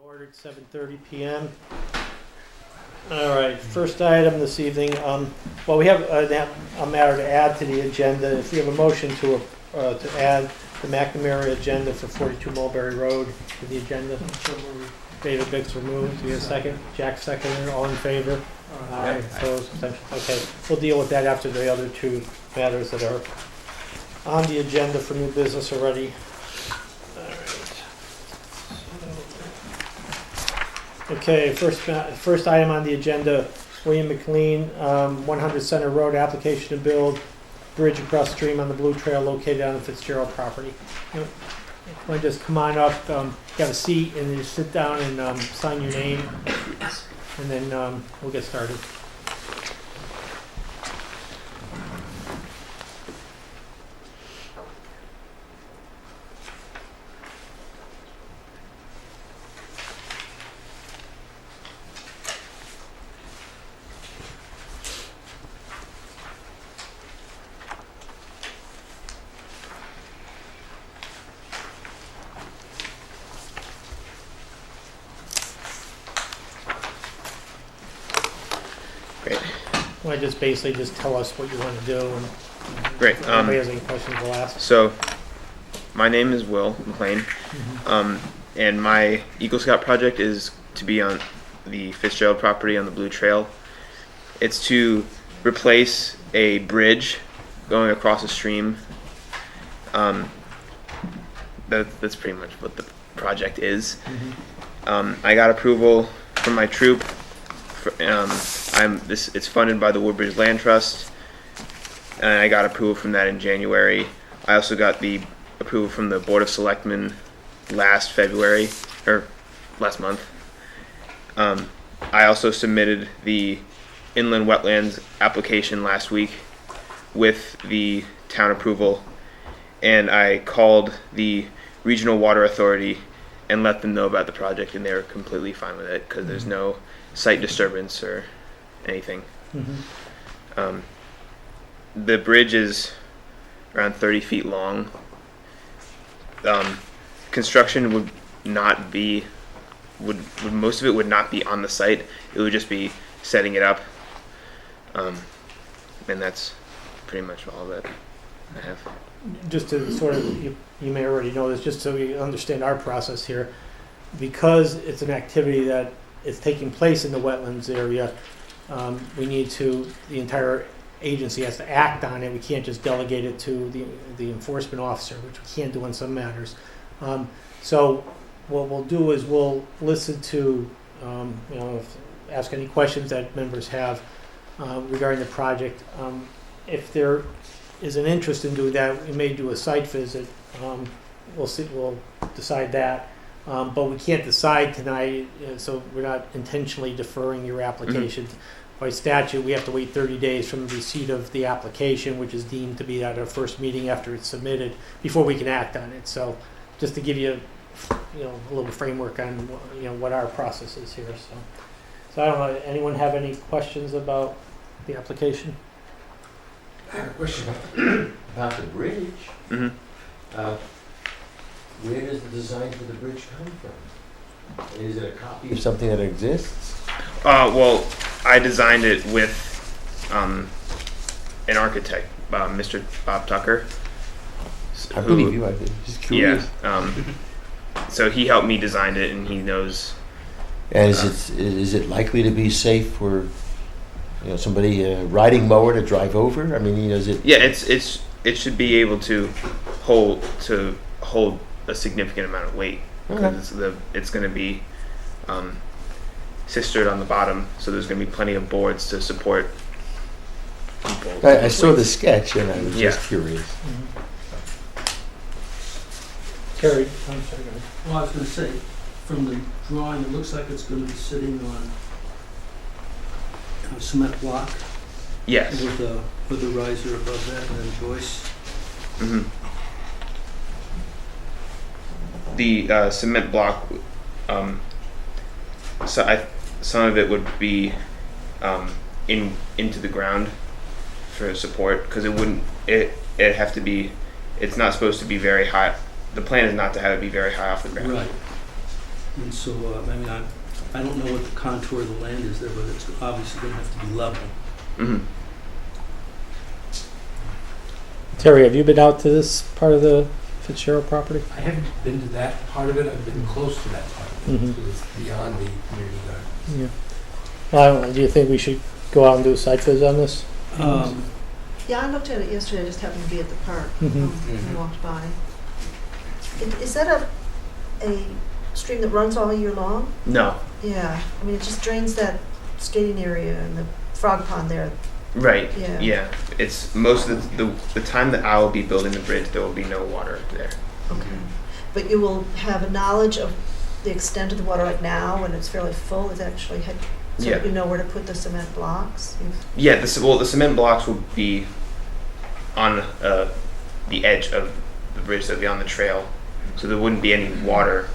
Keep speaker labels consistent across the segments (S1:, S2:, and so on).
S1: Ordered 7:30 p.m. All right, first item this evening. Well, we have a matter to add to the agenda. If we have a motion to add the McNamara agenda for 42 Mulberry Road to the agenda. David Bix removed. Do we have a second? Jack seconded. All in favor? Aye. Opposed? Okay, we'll deal with that after the other two matters that are on the agenda for new business already. Okay, first item on the agenda, William McLean, 100 Center Road, application to build bridge across stream on the Blue Trail located on the Fitzgerald property. You want to just come on up, got a seat, and just sit down and sign your name, and then we'll get started.
S2: Great.
S1: Want to just basically just tell us what you want to do, and
S2: Great.
S1: if anybody has any questions, we'll ask.
S2: So, my name is Will McLean, and my Eagle Scout project is to be on the Fitzgerald property on the Blue Trail. It's to replace a bridge going across a stream. That's pretty much what the project is. I got approval from my troop. It's funded by the Woodbridge Land Trust, and I got approval from that in January. I also got the approval from the Board of Selectmen last month. I also submitted the inland wetlands application last week with the town approval, and I called the Regional Water Authority and let them know about the project, and they were completely fine with it because there's no site disturbance or anything. The bridge is around 30 feet long. Construction would most of it would not be on the site. It would just be setting it up, and that's pretty much all that I have.
S1: Just to sort of, you may already know this, just so you understand our process here, because it's an activity that is taking place in the wetlands area, the entire agency has to act on it. We can't just delegate it to the enforcement officer, which we can do in some matters. So what we'll do is we'll listen to, ask any questions that members have regarding the project. If there is an interest in doing that, we may do a site visit. We'll decide that. But we can't decide tonight, so we're not intentionally deferring your application. By statute, we have to wait 30 days from the receipt of the application, which is deemed to be at our first meeting after it's submitted, before we can act on it. So just to give you, a little framework on, what our process is here. So I don't know, anyone have any questions about the application?
S3: I have a question about the bridge. Where does the design for the bridge come from? Is it a copy of something that exists?
S2: Well, I designed it with an architect, Mr. Bob Tucker.
S3: I believe you. I'm just curious.
S2: Yeah. So he helped me design it, and he knows.
S3: And is it likely to be safe for somebody riding mower to drive over? I mean, is it?
S2: Yeah, it should be able to hold a significant amount of weight.
S3: Okay.
S2: It's going to be sistered on the bottom, so there's going to be plenty of boards to support people.
S3: I saw the sketch and I was just curious.
S1: Terry, I'm sorry. Go ahead.
S4: Well, I was going to say, from the drawing, it looks like it's going to be sitting on a cement block.
S2: Yes.
S4: With a riser above that and then joists.
S2: The cement block, some of it would be into the ground for support, because it'd have to be. It's not supposed to be very high. The plan is not to have it be very high off the ground.
S4: Right. And so, I mean, I don't know what the contour of the land is there, but it's obviously going to have to be level.
S2: Hmm.
S1: Terry, have you been out to this part of the Fitzgerald property?
S5: I haven't been to that part of it, I've been close to that part of it,
S1: Mhm.
S5: so it's beyond the community garden.
S1: Yeah. I don't know, do you think we should go out and do a site visit on this?
S6: Yeah, I looked at it yesterday, I just happened to be at the park,
S1: Mhm.
S6: and walked by. Is that a stream that runs all year long?
S2: No.
S6: Yeah, I mean, it just drains that skating area and the frog pond there.
S2: Right.
S6: Yeah.
S2: Yeah. It's most of the time that I will be building the bridge, there will be no water there.
S6: Okay. But you will have a knowledge of the extent of the water, like now, when it's fairly full, it's actually had, so
S2: Yeah.
S6: you know where to put the cement blocks?
S2: Yeah. The cement blocks will be on the edge of the bridge. They'll be on the trail, so there wouldn't be any water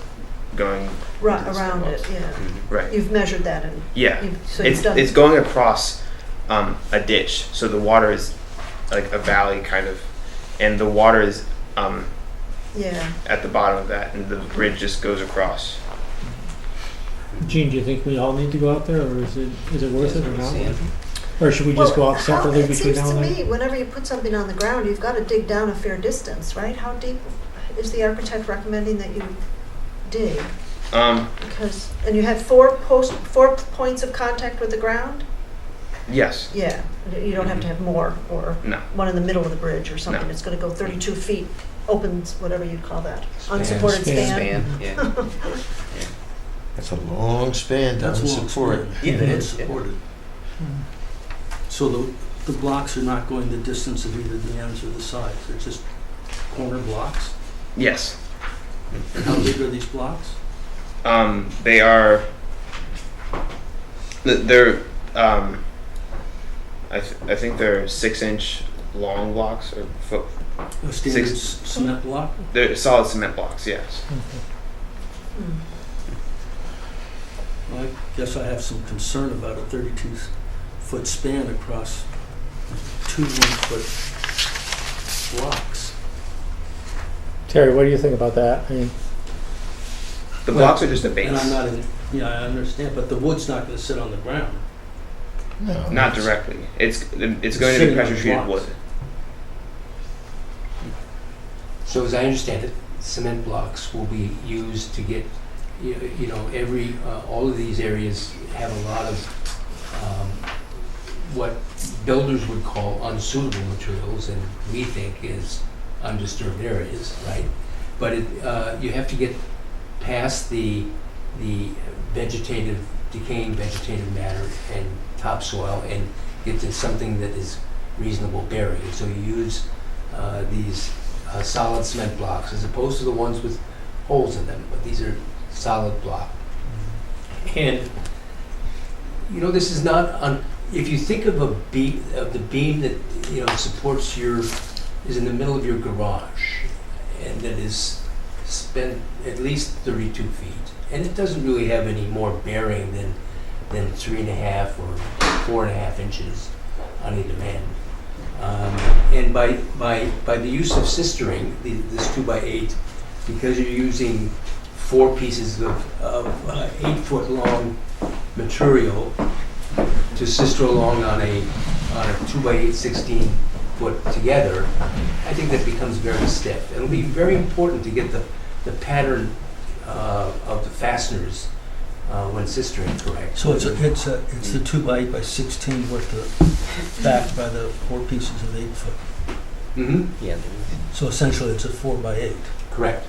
S2: going
S6: Right,
S2: into the
S6: around
S2: cement
S6: it,
S2: blocks.
S6: yeah.
S2: Right.
S6: You've measured that and
S2: Yeah.
S6: so you've done.
S2: It's going across a ditch, so the water is like a valley kind of, and the water is
S6: Yeah.
S2: at the bottom of that, and the bridge just goes across.
S1: Gene, do you think we all need to go out there, or is it worth it or not? Or should we just go out separately between now and
S6: It
S1: then?
S6: seems to me, whenever you put something on the ground, you've got to dig down a fair distance, right? How deep is the architect recommending that you dig? Because, and you had 4 points of contact with the ground?
S2: Yes.
S6: Yeah, you don't have to have more, or
S2: No.
S6: one in the middle of the bridge or something.
S2: No.
S6: It's going to go 32 feet, opens, whatever you'd call that,
S5: Span.
S6: unsupported span.
S7: Span, yeah.
S3: That's a long span to
S4: That's a long
S3: support.
S4: span.
S7: Yeah, it
S4: It's
S7: is, yeah.
S4: supported. So the blocks are not going the distance of either the ends or the sides, they're just corner blocks?
S2: Yes.
S4: And how big are these blocks?
S2: They are. They're. I think they're 6-inch long blocks or foot.
S4: A standard cement block?
S2: They're solid cement blocks. Yes.
S6: Hmm.
S4: Well, I guess I have some concern about a 32-foot span across 2 1-foot blocks.
S1: Terry, what do you think about that? I mean,
S2: The blocks are just a base.
S4: And I'm not in, yeah, I understand, but the wood's not going to sit on the ground.
S3: No,
S2: Not directly. It's going to be
S4: sitting on
S2: pressure treated
S4: blocks.
S2: wood.
S5: So as I understand it, cement blocks will be used to get, you know, all of these areas have a lot of what builders would call unsuitable materials, and we think is undisturbed areas, right? But you have to get past the decaying vegetative matter and topsoil and get to something that is reasonable bearing. So you use these solid cement blocks as opposed to the ones with holes in them, but these are solid block. And you know, this is not if you think of the beam that, you know, supports is in the middle of your garage, and that is spent at least 32 feet, and it doesn't really have any more bearing than 3.5 or 4.5 inches on either end. And by the use of sistering, this 2x8, because you're using 4 pieces of 8-foot long material to sister along on a 2x8 16 foot together, I think that becomes very stiff. It'll be very important to get the pattern of the fasteners when sistering correct.
S4: So it's the 2x8 by 16 with the backed by the 4 pieces of 8 foot.
S5: Mm-hmm.
S7: Yeah.
S4: So essentially it's a 4x8.
S5: Correct.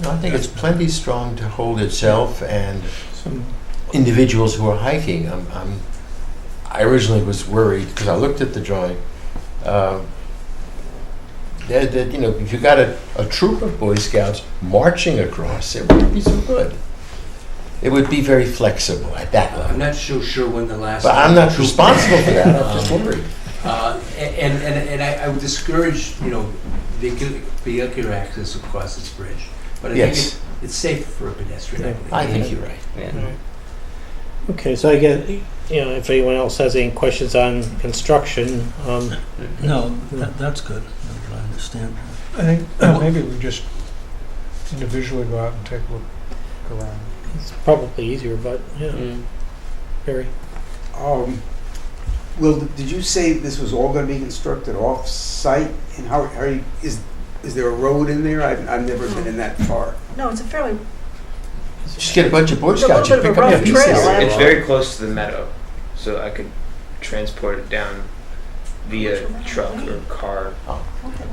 S3: No, I think it's plenty strong to hold itself and
S1: some,
S3: individuals who are hiking. I originally was worried because I looked at the drawing. That you know, if you got a troop of Boy Scouts marching across, it wouldn't be so good. It would be very flexible at that
S5: I'm
S3: level.
S5: not so sure when the last.
S3: But I'm not responsible for that. I'm just worried.
S5: And I would discourage, you know, vehicular access across this bridge. But I
S3: Yes.
S5: think it's safe for a pedestrian.
S3: I think you're right.
S7: Yeah.
S1: okay, so I get, you know, if anyone else has any questions on construction,
S4: No, that's good. I understand.
S8: I think maybe we just individually go out and take a look
S7: around.
S1: It's probably easier, but, yeah, very.
S8: Will, did you say this was all going to be constructed off-site? And how are you, is there a road in there? I've never been in that far.
S6: No, it's a fairly,
S3: Just get a bunch of Boy
S6: It's a
S3: Scouts,
S6: little
S3: you
S6: bit of
S3: pick
S6: a
S3: up the
S6: rough
S3: pieces.
S6: trail,
S2: It's very close to the meadow, so I could transport it down via truck or car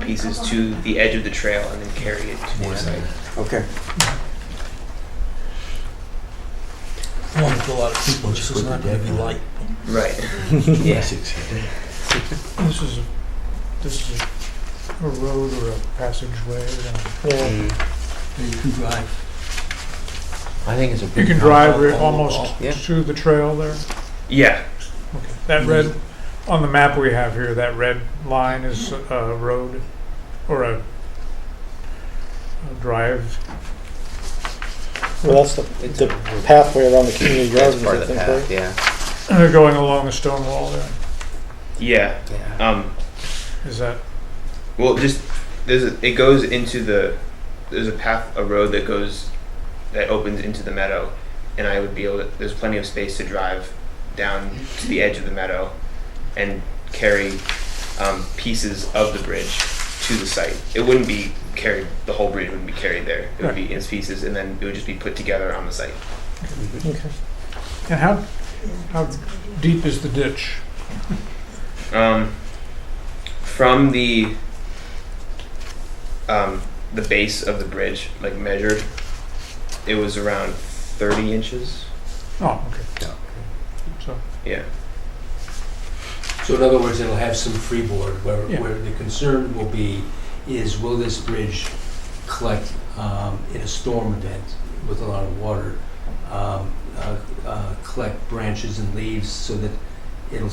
S2: pieces to the edge of the trail and then carry it to the site.
S8: Okay.
S4: Along with a lot of people, this is not going to be light.
S2: Right.
S5: Yeah.
S7: This is a road or a passageway.
S1: Yeah.
S4: You can drive.
S3: I think it's a
S7: You
S3: big
S7: can drive almost
S5: Yeah.
S7: to the trail there.
S2: Yeah.
S7: Okay. That red, on the map we have here, that red line is a road or a drive.
S1: Well, that's the pathway around the community
S9: That's
S1: gardens,
S9: part
S1: I
S9: of the
S1: think,
S9: path,
S1: right?
S9: yeah.
S7: Going along the stone wall there.
S2: Yeah.
S5: Yeah.
S7: Is that,
S2: Well, just it goes into there's a road that opens into the meadow, and I would be able to. There's plenty of space to drive down to the edge of the meadow, and carry pieces of the bridge to the site. It wouldn't be carried. The whole bridge wouldn't be carried there. It would be in its pieces, and then it would just be put together on the site.
S1: Okay.
S7: and how deep is the ditch?
S2: From the base of the bridge, like measured, it was around 30 inches.
S7: Oh, okay. So,
S2: Yeah.
S5: So in other words, it'll have some freeboard,
S7: Yeah.
S5: where the concern will be is, will this bridge collect in a storm event with a lot of water, collect branches and leaves so that it'll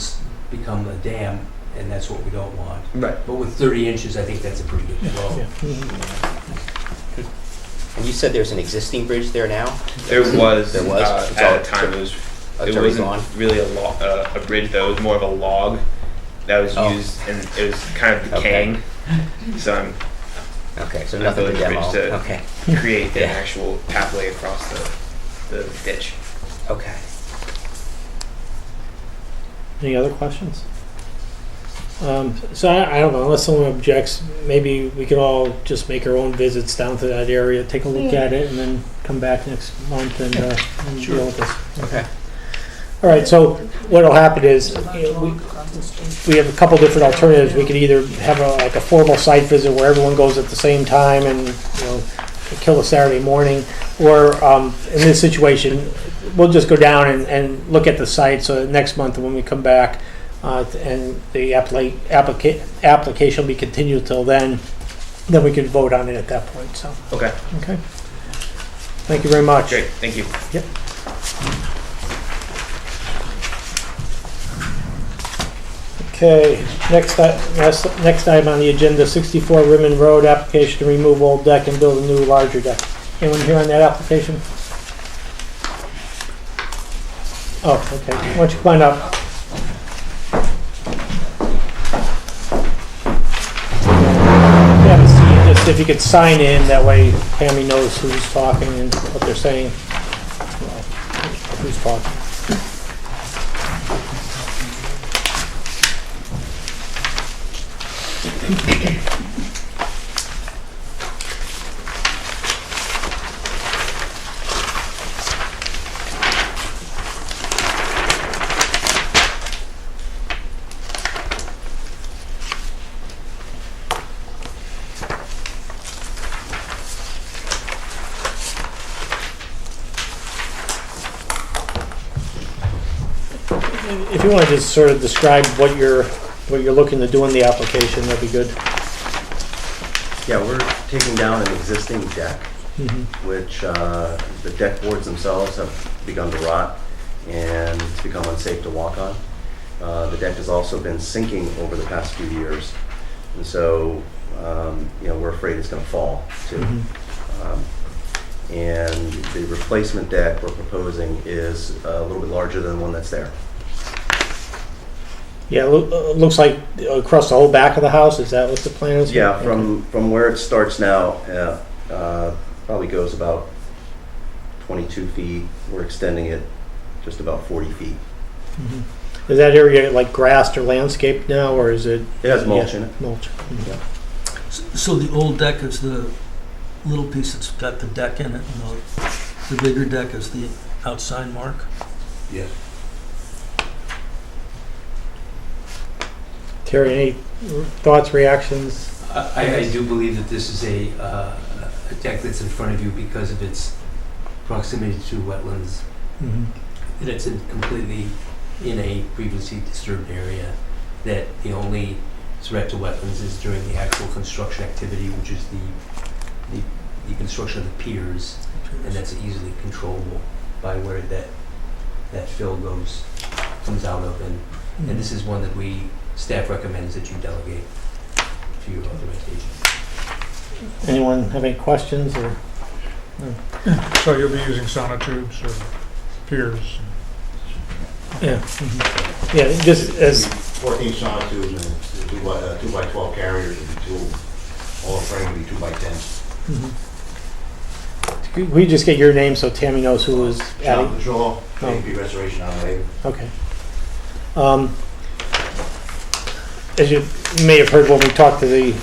S5: become a dam, and that's what we don't want.
S2: Right.
S5: But with 30 inches, I think that's a pretty good flow.
S1: Yeah.
S9: And you said there's an existing bridge there now?
S2: There was.
S9: There was? It's
S2: at
S9: all-
S2: a time. It
S9: it's already
S2: wasn't
S9: gone?
S2: really a bridge though. It was more of a log that was
S9: Oh.
S2: used, and it was kind of decaying. So I'm
S9: Okay, so
S2: I'm
S9: nothing to
S2: building a
S9: demo.
S2: bridge to
S9: Okay,
S2: create an
S9: Yeah.
S2: actual pathway across the ditch.
S9: okay.
S1: Any other questions? So I don't know, unless someone objects, maybe we could all just make our own visits down to that area, take a look at it, and then come back next month and deal with this.
S9: Okay.
S1: All right, so what'll happen is, you know, we have a couple different alternatives. We could either have a formal site visit where everyone goes at the same time and, you know, kill a Saturday morning, or in this situation, we'll just go down and look at the site, so that next month when we come back, and the application will be continued till then we can vote on it at that point, so,
S2: Okay.
S1: okay. Thank you very much.
S2: Great. Thank you.
S1: Yep. Okay, next item on the agenda, 64 Rimmon Road, application to remove old deck and build a new larger deck. Anyone here on that application? Oh, okay, why don't you come on up? Yeah, but just if you could sign in, that way Tammy knows who's talking and what they're saying. Well, who's talking. If you want to just sort of describe what you're looking to do in the application, that'd be good.
S10: Yeah, we're taking down an existing deck,
S1: Mm-hmm.
S10: which the deck boards themselves have begun to rot and it's become unsafe to walk on. The deck has also been sinking over the past few years, and so we're afraid it's going to fall too.
S1: Mm-hmm.
S10: And the replacement deck we're proposing is a little bit larger than the one that's there.
S1: Yeah, looks like across the whole back of the house, is that what the plan is?
S10: Yeah,
S1: Okay.
S10: from where it starts now, probably goes about 22 feet. We're extending it just about 40 feet.
S1: Is that area like grassed or landscaped now, or is it?
S10: It has mulch in it.
S1: Mulch.
S10: Yeah.
S4: So the old deck is the little piece that's got the deck in it, and the bigger deck is the outside mark?
S5: Yes.
S1: Terry, any thoughts, reactions?
S5: I do believe that this is a deck that's in front of you because of its proximity to wetlands.
S1: Mm-hmm.
S5: And it's completely in a previously disturbed area, that the only threat to wetlands is during the actual construction activity, which is the construction of the piers, and that's easily controllable by where that fill comes out of. And this is one that staff recommends that you delegate to your authorization.
S1: Anyone have any questions or?
S7: So you'll be using sonotubes or piers?
S1: Yeah. Yeah, just as,
S11: 14 sonotubes and 2 by 12 carriers and all the frame will be 2 by 10.
S1: Could we just get your name so Tammy knows who was
S11: John
S1: adding?
S11: Patrol, AP Restoration on the way.
S1: Okay. As you may have heard when we talked to the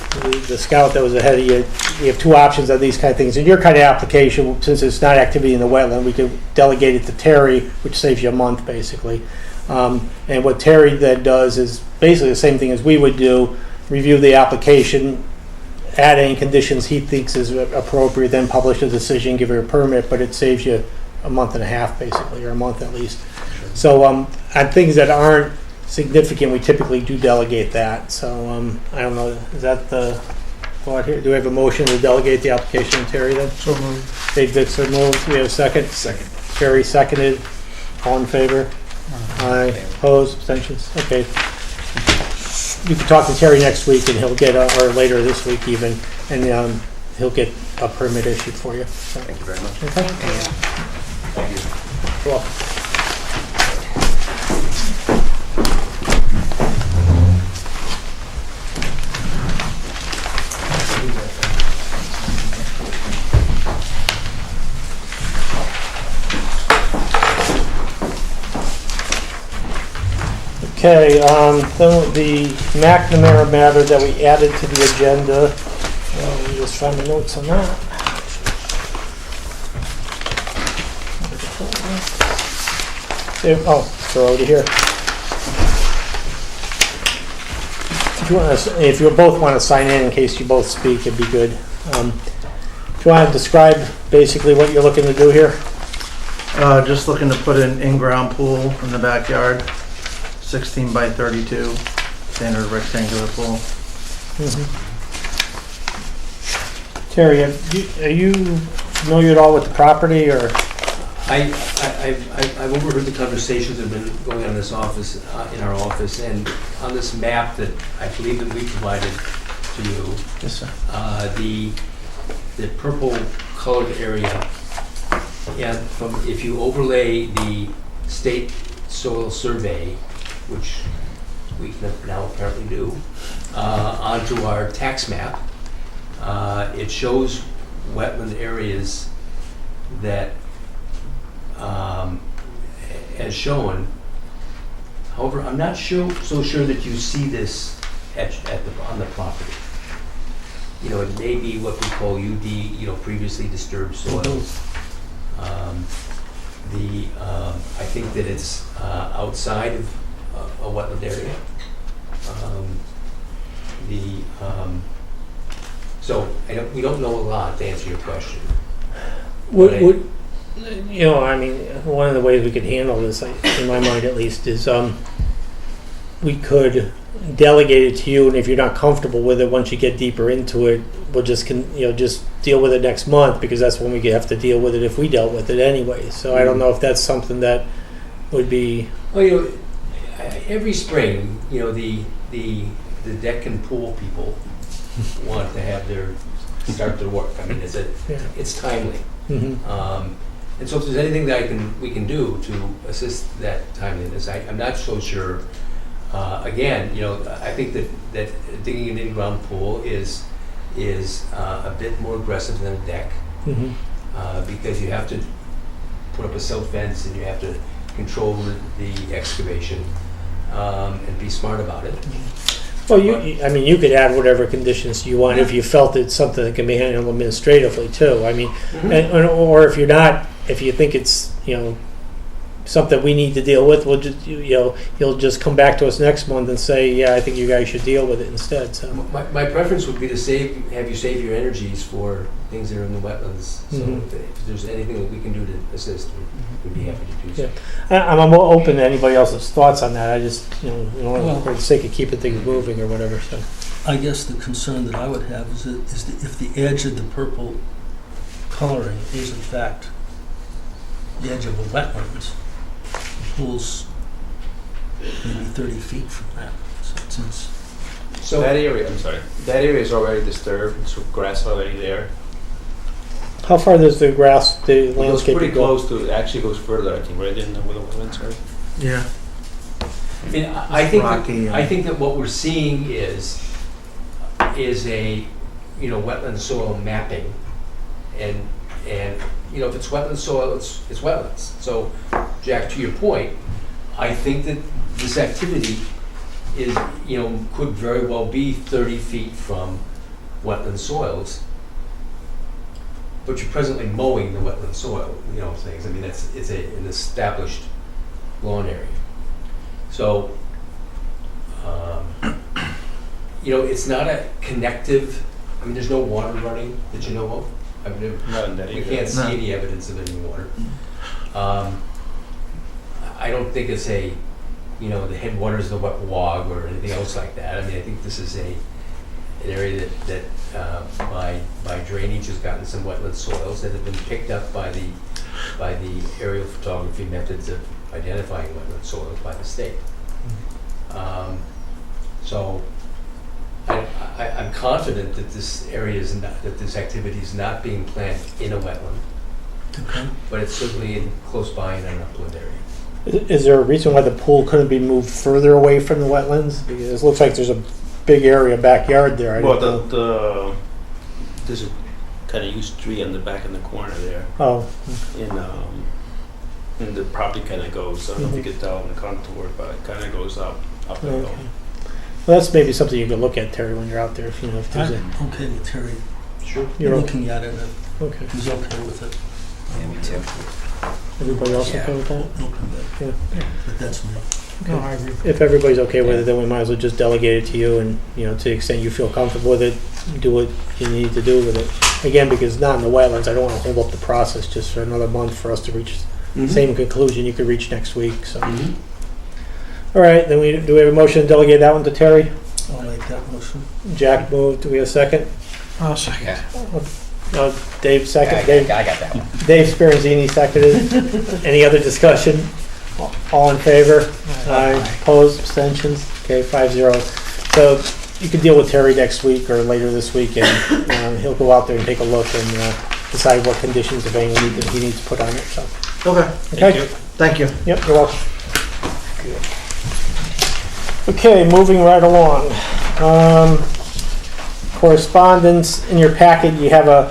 S1: scout that was ahead of you, we have two options on these kind of things. In your kind of application, since it's not activity in the wetland, we could delegate it to Terry, which saves you a month basically. And what Terry then does is basically the same thing as we would do: review the application, add any conditions he thinks is appropriate, then publish a decision, give you a permit, but it saves you a month and a half basically, or a month at least. Sure. So on things that aren't significant, we typically do delegate that. So I don't know, is that the thought here? Do we have a motion to delegate the application to Terry then?
S7: So moved.
S1: Dave Dixon moved. Do we have a second?
S8: Second.
S1: Terry seconded. All in favor? Aye. Opposed? Abstentions? Okay. You can talk to Terry next week, and he'll get, or later this week even, and he'll get a permit issued for you. So.
S10: Thank you very much.
S1: Okay.
S11: Thank you.
S1: You're welcome. Okay, then the McNamara matter that we added to the agenda. Let me just find the notes on that. Oh, they're already here. If you both want to sign in case you both speak, it'd be good. If you want to describe basically what you're looking to do here.
S12: Just looking to put an in-ground pool in the backyard, 16 by 32, standard rectangular pool.
S1: Terry, are you familiar at all with the property, or?
S5: I've overheard the conversations that have been going on in this office, in our office, and on this map that I believe that we provided to you.
S1: Yes, sir.
S5: The purple colored area, and if you overlay the state soil survey, which we can now apparently do, onto our tax map, it shows wetland areas that, as shown. However, I'm not so sure that you see this on the property. You know, it may be what we call UD, previously disturbed soils. I think that it's outside of a wetland area. So we don't know a lot, to answer your question.
S1: One of the ways we could handle this, in my mind at least, is we could delegate it to you, and if you're not comfortable with it, once you get deeper into it, we'll just deal with it next month, because that's when we have to deal with it if we dealt with it anyway. So I don't know if that's something that would be.
S5: Well, every spring, the deck and pool people want to start their work. I mean, it's timely.
S1: Mm-hmm.
S5: And so if there's anything that we can do to assist that timeliness, I'm not so sure. Again, I think that digging an in-ground pool is a bit more aggressive than a deck,
S1: mm-hmm.
S5: Because you have to put up a silt fence and you have to control the excavation, and be smart about it.
S1: Well, I mean, you could add whatever conditions you want if you felt it's something that can be handled administratively too. I mean, or if you think it's, something we need to deal with, we'll just, you'll just come back to us next month and say, yeah, I think you guys should deal with it instead. So
S5: My preference would be to have you save your energies for things that are in the wetlands. So if there's anything that we can do to assist, we'd be happy to do so.
S1: Yeah. I'm open to anybody else's thoughts on that. I just, for the sake of keeping things moving or whatever. So
S4: I guess the concern that I would have is if the edge of the purple coloring is in fact the edge of a wetlands, the pool's maybe 30 feet from that. So it's
S5: So
S13: that area, that area is already disturbed, so grass already there.
S1: how far does the grass, the
S13: It goes
S1: landscape
S13: pretty
S1: go?
S13: close to, it actually goes further, I think, right in the wetlands, right?
S12: Yeah.
S5: I mean, I think that what we're seeing is a, wetland soil mapping, and if it's wetland soil, it's wetlands. So, Jack, to your point, I think that this activity is, could very well be 30 feet from wetland soils, but you're presently mowing the wetland soil, things. I mean, it's an established lawn area. So, it's not a connective, I mean, there's no water running that you know of. I mean,
S13: Not in that
S5: we
S13: area.
S5: can't see any evidence of any water. I don't think it's the headwaters of the wet wog or anything else like that. I mean, I think this is an area that by drainage has gotten some wetland soils that have been picked up by the aerial photography methods of identifying wetland soils by the state. So I'm confident that this area that this activity is not being planned in a wetland, but it's certainly close by in an upland area.
S1: Is there a reason why the pool couldn't be moved further away from the wetlands? Because it looks like there's a big area backyard there.
S13: There's a kind of huge tree on the back in the corner there.
S1: Oh.
S13: And the property kind of goes, I don't know if you can tell in the contour, but it kind of goes up and
S1: Okay.
S13: down.
S1: Well, that's maybe something you can look at, Terry, when you're out there. If there's a,
S4: I'm okay with Terry
S5: Sure.
S1: you're
S4: looking at it, and
S1: okay.
S4: he's okay with it.
S9: Yeah, me too.
S1: Everybody else
S9: Yeah.
S1: okay with that?
S4: Open that.
S1: Yeah.
S4: But that's me.
S1: No, I agree. If everybody's okay with it, then we might as well just delegate it to you, and to the extent you feel comfortable with it, do what you need to do with it. Again, because it's not in the wetlands, I don't want to hold up the process just for another month for us to reach the same conclusion you could reach next week. So, all right, then do we have a motion to delegate that one to Terry?
S4: I'll make that motion.
S1: Jack moved. Do we have a second?
S12: I'll second.
S9: Yeah.
S1: Dave second.
S9: I got that one.
S1: Dave Speranzini seconded. Any other discussion? All in favor? Aye. Opposed? Abstentions? Okay, 5-0. So you can deal with Terry next week or later this week, and he'll go out there and take a look and decide what conditions, if any, he needs to put on it. So.
S12: Okay.
S1: Okay.
S12: Thank you.
S1: Yep, you're welcome. Okay, moving right along. Correspondence in your packet. You have a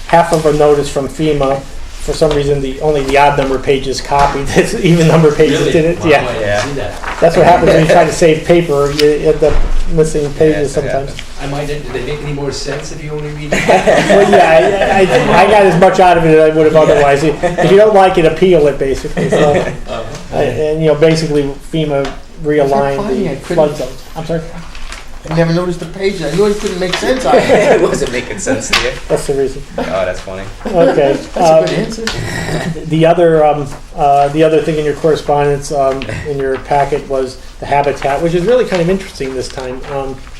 S1: half of a notice from FEMA. For some reason, only the odd number pages copied. Even number pages
S5: Really?
S1: didn't.
S5: Wow,
S1: Yeah,
S5: I didn't see that.
S1: that's what happens when you try to save paper. You end up missing pages sometimes.
S5: Did they make any more sense if you only read it?
S1: Well, yeah, I got as much out of it as I would have otherwise. If you don't like it, appeal it, basically. So, and basically FEMA realigned the flood zones. I'm sorry.
S3: I never noticed the page. I knew it couldn't make sense.
S9: It wasn't making sense to you.
S1: That's the reason.
S9: Oh, that's funny.
S1: Okay.
S3: That's a good answer.
S1: The other thing in your correspondence in your packet was the habitat, which is really kind of interesting this time.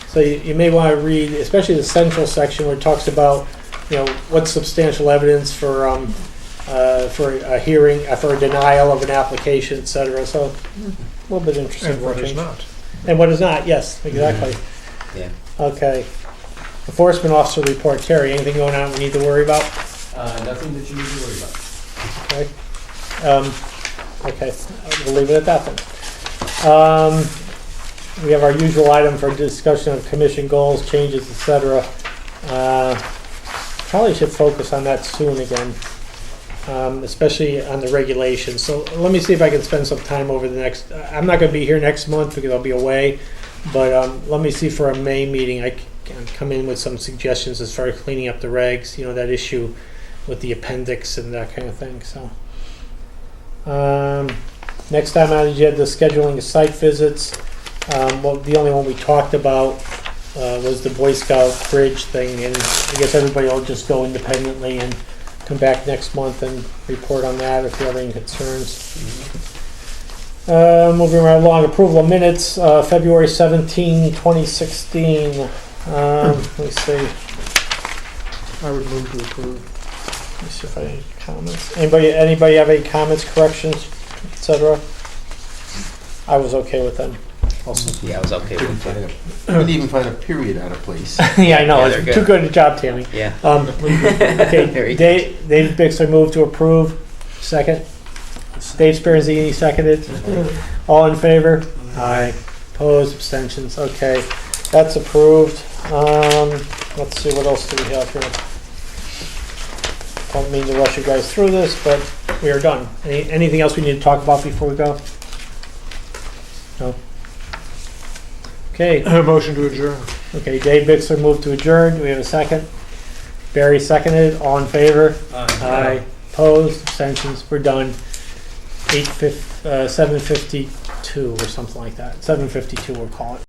S1: So you may want to read, especially the central section where it talks about, what's substantial evidence for a hearing, for a denial of an application, etc. So a little bit interesting.
S7: And what is not.
S1: And what is not? Yes, exactly.
S9: Yeah.
S1: Okay. Enforcement officer report. Terry, anything going on we need to worry about?
S5: Nothing that you need to worry about.
S1: Okay. Okay. We'll leave it at that then. We have our usual item for discussion of commission goals, changes, etc. Probably should focus on that soon again. especially on the regulations. So let me see if I can spend some time over the next, I'm not going to be here next month because I'll be away, but let me see for a May meeting, I can come in with some suggestions as far as cleaning up the regs, that issue with the appendix and that kind of thing. So next time on the agenda, scheduling of site visits. Well, the only one we talked about was the Boy Scout bridge thing, and I guess everybody will just go independently and come back next month and report on that if you have any concerns. Moving right along, approval of minutes, February 17, 2016. Let me see. I would move to approve. Let me see if I have any comments. Anybody have any comments, corrections, etc.? I was okay with them. Also.
S9: Yeah, I was okay with it.
S3: Couldn't even find a period out of place.
S1: Yeah, I know.
S9: Yeah,
S1: It's
S9: they're
S1: too good a job, Tammy.
S9: Yeah.
S1: Okay,
S9: Very
S1: Dave Bixler moved to approve. Second. Dave Speranzini seconded. All in favor? Aye. Opposed, abstentions. Okay, that's approved. Let's see, what else do we have here? Don't mean to rush you guys through this, but we are done. Anything else we need to talk about before we go? No? Okay.
S7: Motion to adjourn.
S1: Okay, Dave Bixler moved to adjourn. Do we have a second? Barry seconded. All in favor? Aye. Opposed? Abstentions? We're done. 7:52 or something like that. 7:52 we'll call it.